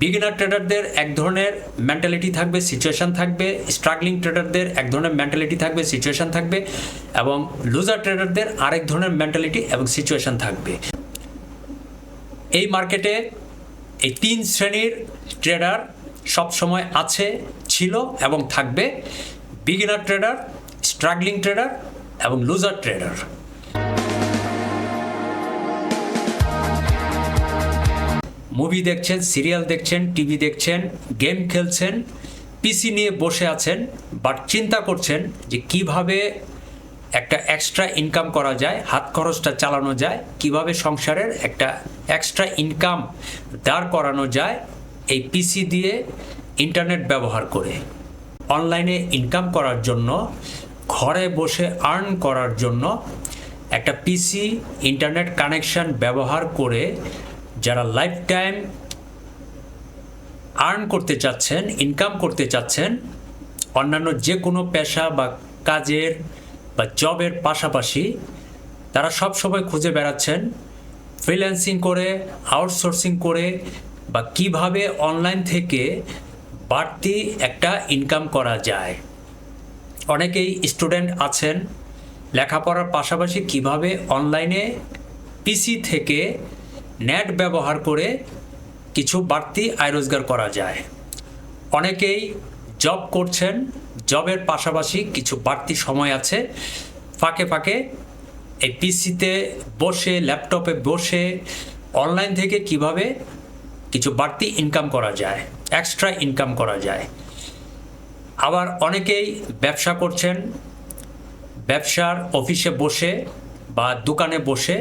Beginner ট্রেডারদের এক ধরনের mentality থাকবে, সিচুয়েশান থাকবে, স্ট্রাগলিং ট্রেডারদের এক ধরনের মেন্টালিটি থাকবে, সিচুয়েশান থাকবে, এবং লুজার ট্রেডারদের আরেক ধরনের মেন্টালিটি এবং সিচুয়েশান থাকবে। এই মার্কেটে এই তিন শ্রেণীর ট্রেডার সবসময় আছে, ছিল এবং থাকবে: বিগিনার ট্রেডার, স্ট্রাগলিং ট্রেডার এবং লুজার ট্রেডার। মুভি দেখছেন, সিরিয়াল দেখছেন, টিভি দেখছেন, গেম খেলছেন, পিসি নিয়ে বসে আছেন, বাট চিন্তা করছেন যে কিভাবে একটা এক্সট্রা ইনকাম করা যায়, হাত খরচটা চালানো যায়, কিভাবে সংসারের একটা এক্সট্রা ইনকাম দাঁড় করানো যায় এই পিসি দিয়ে ইন্টারনেট ব্যবহার করে। অনলাইনে ইনকাম করার জন্য, ঘরে বসে আর্ন করার জন্য একটা পিসি ইন্টারনেট কানেকশন ব্যবহার করে যারা লাইফ টাইম আর্ন করতে চাচ্ছেন, ইনকাম করতে চাচ্ছেন, অন্যান্য যে কোনো পেশা বা কাজের বা জবের পাশাপাশি তারা সব সময় খুঁজে বেড়াচ্ছেন ফ্রিল্যান্সিং করে, আউটসোর্সিং করে, বা কিভাবে অনলাইন থেকে বাড়তি একটা ইনকাম করা যায়। অনেকেই স্টুডেন্ট আছেন, লেখাপড়ার পাশাপাশি কিভাবে অনলাইনে পিসি থেকে নেট ব্যবহার করে কিছু বাড়তি আয় রোজগার করা যায়। অনেকেই জব করছেন, জবের পাশাপাশি কিছু বাড়তি সময় আছে, ফাঁকে ফাঁকে এই পিসিতে বসে, ল্যাপটপে বসে অনলাইন থেকে কিভাবে কিছু বাড়তি ইনকাম করা যায়, এক্সট্রা ইনকাম করা যায়। আবার অনেকেই ব্যবসা করছেন, ব্যবসার অফিসে বসে বা দোকানে বসে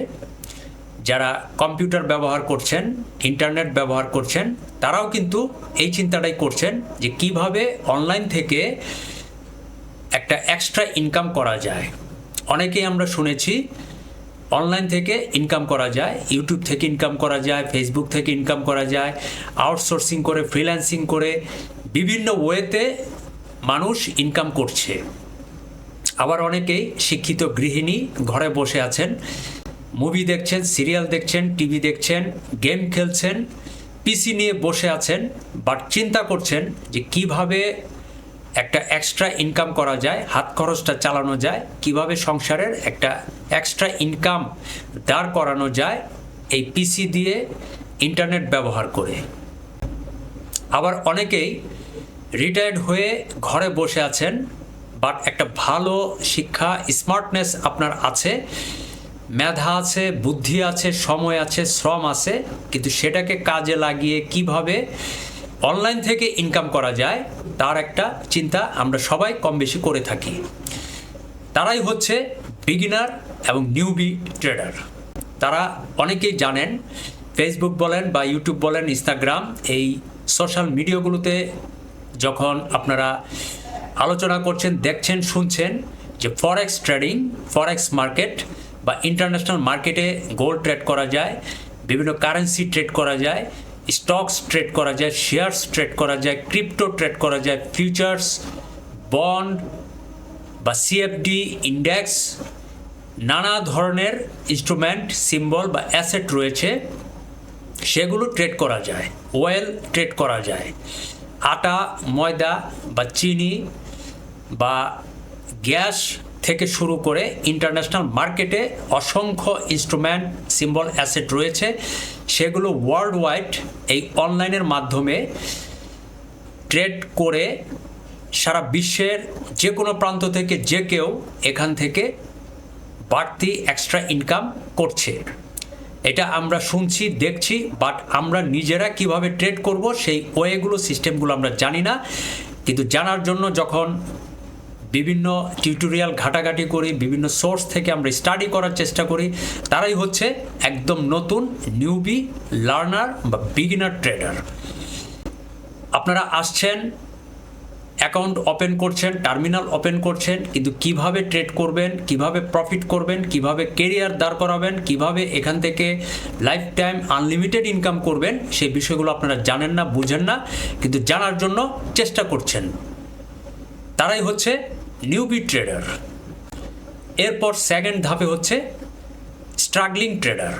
যারা কম্পিউটার ব্যবহার করছেন, ইন্টারনেট ব্যবহার করছেন, তারাও কিন্তু এই চিন্তাটাই করছেন যে কিভাবে অনলাইন থেকে একটা এক্সট্রা ইনকাম করা যায়। অনেকেই আমরা শুনেছি অনলাইন থেকে ইনকাম করা যায়, ইউটিউব থেকে ইনকাম করা যায়, ফেসবুক থেকে ইনকাম করা যায়, আউটসোর্সিং করে, ফ্রিল্যান্সিং করে বিভিন্ন ওয়েতে মানুষ ইনকাম করছে। আবার অনেকেই শিক্ষিত গৃহিণী ঘরে বসে আছেন, মুভি দেখছেন, সিরিয়াল দেখছেন, টিভি দেখছেন, গেম খেলছেন, পিসি নিয়ে বসে আছেন, বাট চিন্তা করছেন যে কিভাবে একটা এক্সট্রা ইনকাম করা যায়, হাত খরচটা চালানো যায়, কিভাবে সংসারের একটা এক্সট্রা ইনকাম দাঁড় করানো যায় এই পিসি দিয়ে ইন্টারনেট ব্যবহার করে। আবার অনেকেই রিটায়ার্ড হয়ে ঘরে বসে আছেন, বাট একটা ভালো শিক্ষা, স্মার্টনেস আপনার আছে, মেধা আছে, বুদ্ধি আছে, সময় আছে, শ্রম আছে, কিন্তু সেটাকে কাজে লাগিয়ে কিভাবে অনলাইন থেকে ইনকাম করা যায় তার একটা চিন্তা আমরা সবাই কম বেশি করে থাকি। তারাই হচ্ছে বিগিনার এবং নিউবি ট্রেডার। তারা অনেকেই জানেন, ফেসবুক বলেন বা ইউটিউব বলেন, ইনস্টাগ্রাম, এই সোশ্যাল মিডিয়াগুলোতে যখন আপনারা আলোচনা করছেন, দেখছেন, শুনছেন যে ফরেক্স ট্রেডিং, ফরেক্স মার্কেট বা ইন্টারন্যাশনাল মার্কেটে গোল্ড ট্রেড করা যায়, বিভিন্ন কারেন্সি ট্রেড করা যায়, স্টকস ট্রেড করা যায়, শেয়ারস ট্রেড করা যায়, ক্রিপ্টো ট্রেড করা যায়, ফিউচার্স, বন্ড বা সিএফডি, ইন্ডেক্স, নানা ধরনের ইনস্ট্রুমেন্ট, সিম্বল বা অ্যাসেট রয়েছে, সেগুলো ট্রেড করা যায়। ওয়েল ট্রেড করা যায়, আটা, ময়দা বা চিনি বা গ্যাস থেকে শুরু করে ইন্টারন্যাশনাল মার্কেটে অসংখ্য ইনস্ট্রুমেন্ট, সিম্বল, অ্যাসেট রয়েছে, সেগুলো ওয়ার্ল্ড ওয়াইড এই অনলাইনের মাধ্যমে ট্রেড করে সারা বিশ্বের যে কোনো প্রান্ত থেকে যে কেউ এখান থেকে বাড়তি এক্সট্রা ইনকাম করছে। এটা আমরা শুনছি, দেখছি, বাট আমরা নিজেরা কিভাবে ট্রেড করব সেই ওয়েগুলো, সিস্টেমগুলো আমরা জানি না। কিন্তু জানার জন্য যখন বিভিন্ন টিউটোরিয়াল ঘাটাঘাটি করি, বিভিন্ন সোর্স থেকে আমরা স্টাডি করার চেষ্টা করি, তারাই হচ্ছে একদম নতুন নিউবি লার্নার বা বিগিনার ট্রেডার। আপনারা আসছেন, অ্যাকাউন্ট ওপেন করছেন, টার্মিনাল ওপেন করছেন, কিন্তু কিভাবে ট্রেড করবেন, কিভাবে প্রফিট করবেন, কিভাবে কেরিয়ার দাঁড় করাবেন, কিভাবে এখান থেকে লাইফ টাইম আনলিমিটেড ইনকাম করবেন, সেই বিষয়গুলো আপনারা জানেন না, বুঝেন না, কিন্তু জানার জন্য চেষ্টা করছেন। তারাই হচ্ছে নিউবি ট্রেডার। এরপর সেকেন্ড ধাপে হচ্ছে স্ট্রাগলিং ট্রেডার।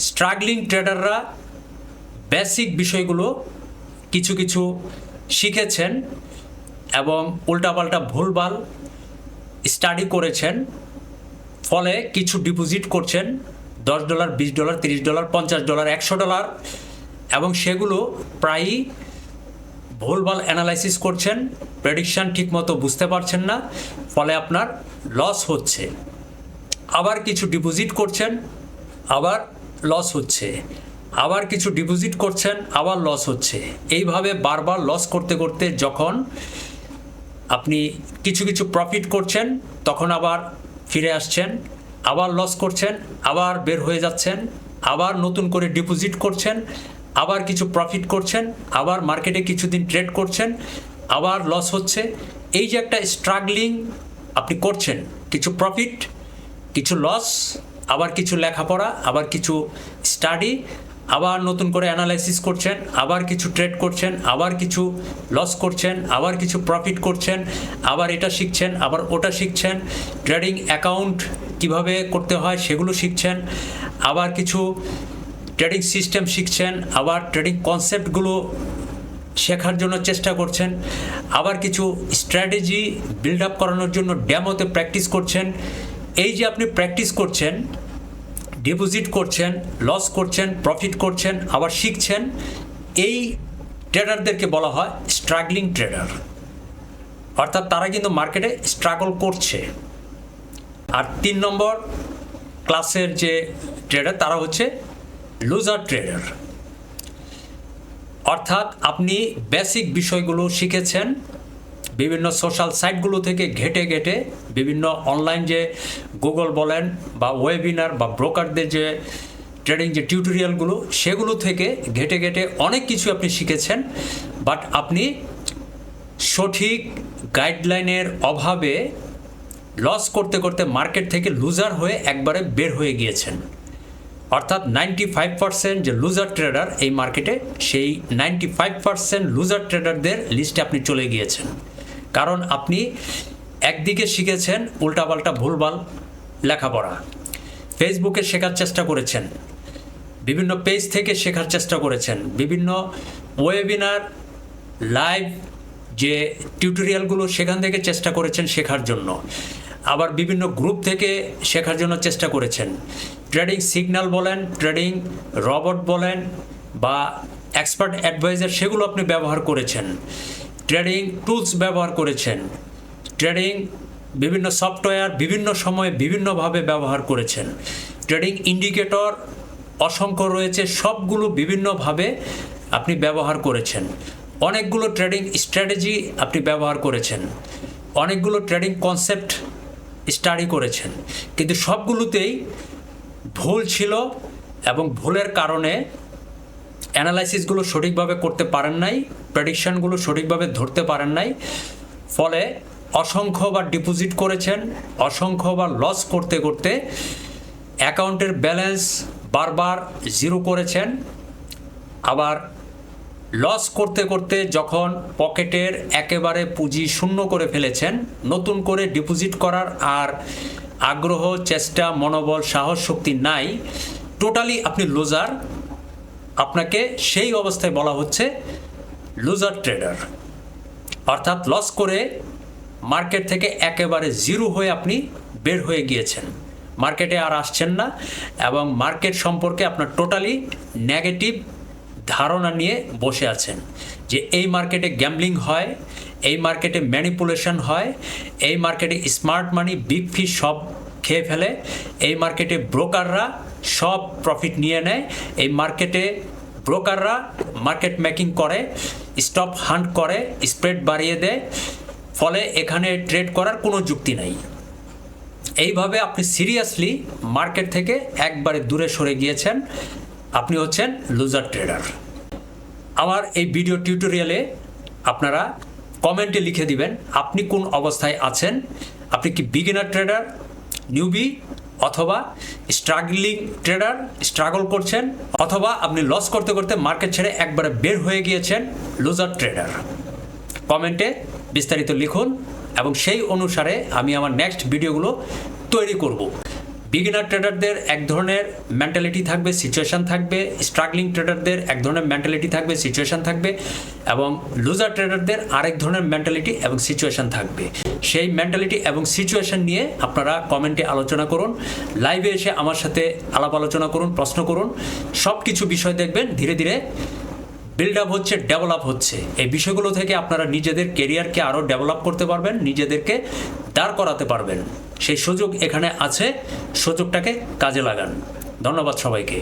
স্ট্রাগলিং ট্রেডাররা বেসিক বিষয়গুলো কিছু কিছু শিখেছেন এবং উল্টাপাল্টা ভুলভাল স্টাডি করেছেন, ফলে কিছু ডিপোজিট করছেন $10, $20, $30, $50, $100, এবং সেগুলো প্রায়ই ভুলভাল অ্যানালাইসিস করছেন, প্রেডিকশান ঠিকমতো বুঝতে পারছেন না, ফলে আপনার লস হচ্ছে। আবার কিছু ডিপোজিট করছেন, আবার লস হচ্ছে, আবার কিছু ডিপোজিট করছেন, আবার লস হচ্ছে। এইভাবে বারবার লস করতে করতে যখন আপনি কিছু কিছু প্রফিট করছেন, তখন আবার ফিরে আসছেন, আবার লস করছেন, আবার বের হয়ে যাচ্ছেন, আবার নতুন করে ডিপোজিট করছেন, আবার কিছু প্রফিট করছেন, আবার মার্কেটে কিছুদিন ট্রেড করছেন, আবার লস হচ্ছে। এই যে একটা স্ট্রাগলিং আপনি করছেন, কিছু প্রফিট, কিছু লস, আবার কিছু লেখাপড়া, আবার কিছু স্টাডি, আবার নতুন করে অ্যানালাইসিস করছেন, আবার কিছু ট্রেড করছেন, আবার কিছু লস করছেন, আবার কিছু প্রফিট করছেন, আবার এটা শিখছেন, আবার ওটা শিখছেন, ট্রেডিং অ্যাকাউন্ট কিভাবে করতে হয় সেগুলো শিখছেন, আবার কিছু ট্রেডিং সিস্টেম শিখছেন, আবার ট্রেডিং কনসেপ্টগুলো শেখার জন্য চেষ্টা করছেন, আবার কিছু স্ট্র্যাটেজি বিল্ড আপ করানোর জন্য ডেমোতে প্র্যাকটিস করছেন। এই যে আপনি প্র্যাকটিস করছেন, ডিপোজিট করছেন, লস করছেন, প্রফিট করছেন, আবার শিখছেন, এই ট্রেডারদেরকে বলা হয় স্ট্রাগলিং ট্রেডার। অর্থাৎ তারা কিন্তু মার্কেটে স্ট্রাগল করছে। আর 3 নম্বর ক্লাসের যে ট্রেডার, তারা হচ্ছে লুজার ট্রেডার। অর্থাৎ আপনি বেসিক বিষয়গুলো শিখেছেন বিভিন্ন সোশ্যাল সাইটগুলো থেকে ঘেটে ঘেটে, বিভিন্ন অনলাইন যে গুগল বলেন বা ওয়েবিনার বা ব্রোকারদের যে ট্রেডিং যে টিউটোরিয়ালগুলো, সেগুলো থেকে ঘেটে ঘেটে অনেক কিছু আপনি শিখেছেন, বাট আপনি সঠিক গাইডলাইনের অভাবে লস করতে করতে মার্কেট থেকে লুজার হয়ে একবারে বের হয়ে গিয়েছেন। অর্থাৎ 95% যে লুজার ট্রেডার এই মার্কেটে, সেই 95% লুজার ট্রেডারদের লিস্টে আপনি চলে গিয়েছেন। কারণ আপনি একদিকে শিখেছেন উল্টাপাল্টা ভুলভাল লেখাপড়া, ফেসবুকে শেখার চেষ্টা করেছেন, বিভিন্ন পেজ থেকে শেখার চেষ্টা করেছেন, বিভিন্ন ওয়েবিনার লাইভ যে টিউটোরিয়ালগুলো সেখান থেকে চেষ্টা করেছেন শেখার জন্য, আবার বিভিন্ন গ্রুপ থেকে শেখার জন্য চেষ্টা করেছেন। ট্রেডিং সিগন্যাল বলেন, ট্রেডিং রবট বলেন বা এক্সপার্ট অ্যাডভাইজার, সেগুলো আপনি ব্যবহার করেছেন। ট্রেডিং টুলস ব্যবহার করেছেন, ট্রেডিং বিভিন্ন সফটওয়্যার বিভিন্ন সময়ে বিভিন্নভাবে ব্যবহার করেছেন। ট্রেডিং ইন্ডিকেটর অসংখ্য রয়েছে, সবগুলো বিভিন্নভাবে আপনি ব্যবহার করেছেন। অনেকগুলো ট্রেডিং স্ট্র্যাটেজি আপনি ব্যবহার করেছেন, অনেকগুলো ট্রেডিং কনসেপ্ট স্টাডি করেছেন, কিন্তু সবগুলোতেই ভুল ছিল এবং ভুলের কারণে অ্যানালাইসিসগুলো সঠিকভাবে করতে পারেন নাই, প্রেডিকশানগুলো সঠিকভাবে ধরতে পারেন নাই, ফলে অসংখ্যবার ডিপোজিট করেছেন, অসংখ্যবার লস করতে করতে অ্যাকাউন্টের ব্যালেন্স বারবার জিরো করেছেন। আবার লস করতে করতে যখন পকেটের একেবারে পুঁজি শূন্য করে ফেলেছেন, নতুন করে ডিপোজিট করার আর আগ্রহ, চেষ্টা, মনোবল, সাহস, শক্তি নাই, টোটালি আপনি লুজার। আপনাকে সেই অবস্থায় বলা হচ্ছে লুজার ট্রেডার। অর্থাৎ লস করে মার্কেট থেকে একেবারে জিরো হয়ে আপনি বের হয়ে গিয়েছেন, মার্কেটে আর আসছেন না, এবং মার্কেট সম্পর্কে আপনার টোটালি নেগেটিভ ধারণা নিয়ে বসে আছেন যে এই মার্কেটে গ্যাম্বলিং হয়, এই মার্কেটে ম্যানিপুলেশন হয়, এই মার্কেটে স্মার্ট মানি, বিগ ফিশ সব খেয়ে ফেলে, এই মার্কেটে ব্রোকাররা সব প্রফিট নিয়ে নেয়, এই মার্কেটে ব্রোকাররা মার্কেট মেকিং করে, স্টপ হান্ট করে, স্প্রেড বাড়িয়ে দেয়, ফলে এখানে ট্রেড করার কোনো যুক্তি নাই। এইভাবে আপনি সিরিয়াসলি মার্কেট থেকে একবারে দূরে সরে গিয়েছেন, আপনি হচ্ছেন লুজার ট্রেডার। আমার এই ভিডিও টিউটোরিয়ালে আপনারা কমেন্টে লিখে দিবেন আপনি কোন অবস্থায় আছেন। আপনি কি বিগিনার ট্রেডার, নিউবি, অথবা স্ট্রাগলিং ট্রেডার, স্ট্রাগল করছেন, অথবা আপনি লস করতে করতে মার্কেট ছেড়ে একবারে বের হয়ে গিয়েছেন, লুজার ট্রেডার। কমেন্টে বিস্তারিত লিখুন এবং সেই অনুসারে আমি আমার নেক্সট ভিডিওগুলো তৈরি করব। বিগিনার ট্রেডারদের এক ধরনের মেন্টালিটি থাকবে, সিচুয়েশান থাকবে, স্ট্রাগলিং ট্রেডারদের এক ধরনের মেন্টালিটি থাকবে, সিচুয়েশান থাকবে, এবং লুজার ট্রেডারদের আরেক ধরনের মেন্টালিটি এবং সিচুয়েশান থাকবে। সেই মেন্টালিটি এবং সিচুয়েশান নিয়ে আপনারা কমেন্টে আলোচনা করুন, লাইভে এসে আমার সাথে আলাপ আলোচনা করুন, প্রশ্ন করুন, সব কিছু বিষয় দেখবেন ধীরে ধীরে বিল্ড আপ হচ্ছে, ডেভেলপ হচ্ছে। এই বিষয়গুলো থেকে আপনারা নিজেদের কেরিয়ারকে আরও ডেভেলপ করতে পারবেন, নিজেদেরকে দাঁড় করাতে পারবেন। সেই সুযোগ এখানে আছে, সুযোগটাকে কাজে লাগান। ধন্যবাদ সবাইকে।